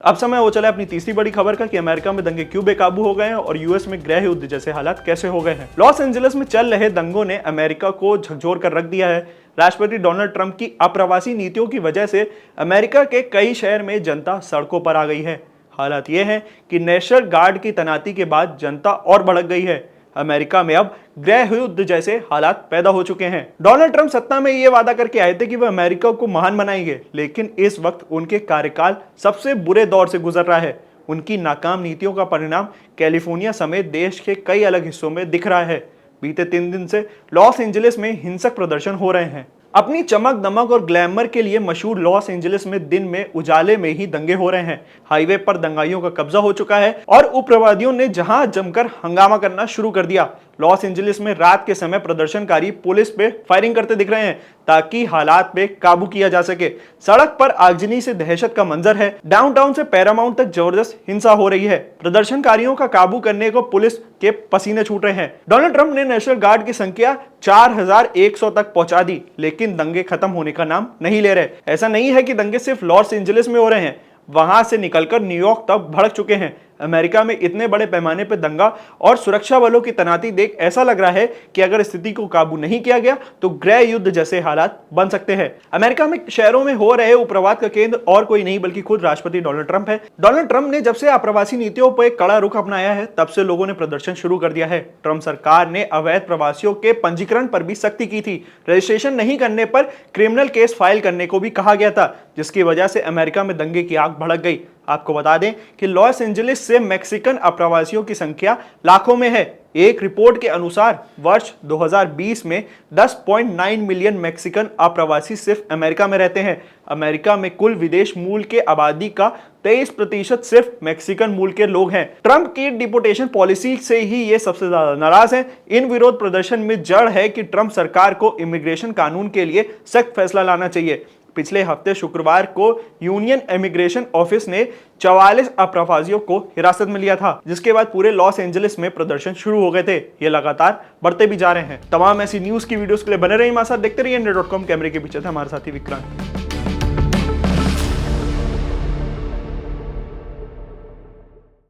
अब समय हो चला है अपनी तीसरी बड़ी खबर का कि अमेरिका में दंगे क्यों बेकाबू हो गए हैं और यूएस में गृह युद्ध जैसे हालात कैसे हो गए हैं। लॉस एंजलिस में चल रहे दंगों ने अमेरिका को झकझोर कर रख दिया है। राष्ट्रपति डोनाल्ड ट्रंप की अप्रवासी नीतियों की वजह से अमेरिका के कई शहर में जनता सड़कों पर आ गई है। हालात ये है कि नेशनल गार्ड की तैनाती के बाद जनता और भड़क गई है। अमेरिका में अब गृह युद्ध जैसे हालात पैदा हो चुके हैं। डोनाल्ड ट्रंप सत्ता में यह वादा करके आए थे कि वह अमेरिका को महान बनाएंगे, लेकिन इस वक्त उनके कार्यकाल सबसे बुरे दौर से गुजर रहा है। उनकी नाकाम नीतियों का परिणाम कैलिफोर्निया समेत देश के कई अलग हिस्सों में दिख रहा है। बीते 3 दिन से लॉस एंजलिस में हिंसक प्रदर्शन हो रहे हैं। अपनी चमक दमक और ग्लैमर के लिए मशहूर लॉस एंजलिस में दिन में उजाले में ही दंगे हो रहे हैं। हाईवे पर दंगाइयों का कब्जा हो चुका है और उग्रवादियों ने जहां जमकर हंगामा करना शुरू कर दिया। लॉस एंजलिस में रात के समय प्रदर्शनकारी पुलिस पे फायरिंग करते दिख रहे हैं ताकि हालात पे काबू किया जा सके। सड़क पर आगजनी से दहशत का मंजर है। डाउनटाउन से पैरामाउंट तक जबरदस्त हिंसा हो रही है। प्रदर्शनकारियों का काबू करने को पुलिस के पसीने छूट रहे हैं। डोनाल्ड ट्रंप ने नेशनल गार्ड की संख्या 4100 तक पहुंचा दी, लेकिन दंगे खत्म होने का नाम नहीं ले रहे। ऐसा नहीं है कि दंगे सिर्फ लॉस एंजलिस में हो रहे हैं, वहां से निकलकर न्यूयॉर्क तक भड़क चुके हैं। अमेरिका में इतने बड़े पैमाने पर दंगा और सुरक्षा बलों की तैनाती देख ऐसा लग रहा है कि अगर स्थिति को काबू नहीं किया गया तो गृह युद्ध जैसे हालात बन सकते हैं। अमेरिका में शहरों में हो रहे उग्रवाद का केंद्र और कोई नहीं बल्कि खुद राष्ट्रपति डोनाल्ड ट्रंप है। डोनाल्ड ट्रंप ने जब से अप्रवासी नीतियों पर एक कड़ा रुख अपनाया है, तब से लोगों ने प्रदर्शन शुरू कर दिया है। ट्रंप सरकार ने अवैध प्रवासियों के पंजीकरण पर भी सख्ती की थी। रजिस्ट्रेशन नहीं करने पर क्रिमिनल केस फाइल करने को भी कहा गया था, जिसकी वजह से अमेरिका में दंगे की आग भड़क गई। आपको बता दें कि लॉस एंजलिस से मैक्सिकन अप्रवासियों की संख्या लाखों में है। एक रिपोर्ट के अनुसार वर्ष 2020 में 10.9 मिलियन मैक्सिकन अप्रवासी सिर्फ अमेरिका में रहते हैं। अमेरिका में कुल विदेश मूल के आबादी का 23% सिर्फ मैक्सिकन मूल के लोग हैं। ट्रंप की डिपोटेशन पॉलिसी से ही ये सबसे ज्यादा नाराज हैं। इन विरोध प्रदर्शन में जड़ है कि ट्रंप सरकार को इमिग्रेशन कानून के लिए सख्त फैसला लाना चाहिए। पिछले हफ्ते शुक्रवार को यूनियन इमिग्रेशन ऑफिस ने 44 अप्रवासियों को हिरासत में लिया था, जिसके बाद पूरे लॉस एंजलिस में प्रदर्शन शुरू हो गए थे। ये लगातार बढ़ते भी जा रहे हैं। तमाम ऐसी न्यूज की वीडियोस के लिए बने रहिए हमारे साथ, देखते रहिए इंडिया.com। कैमरे के पीछे था हमारे साथी विक्रांत।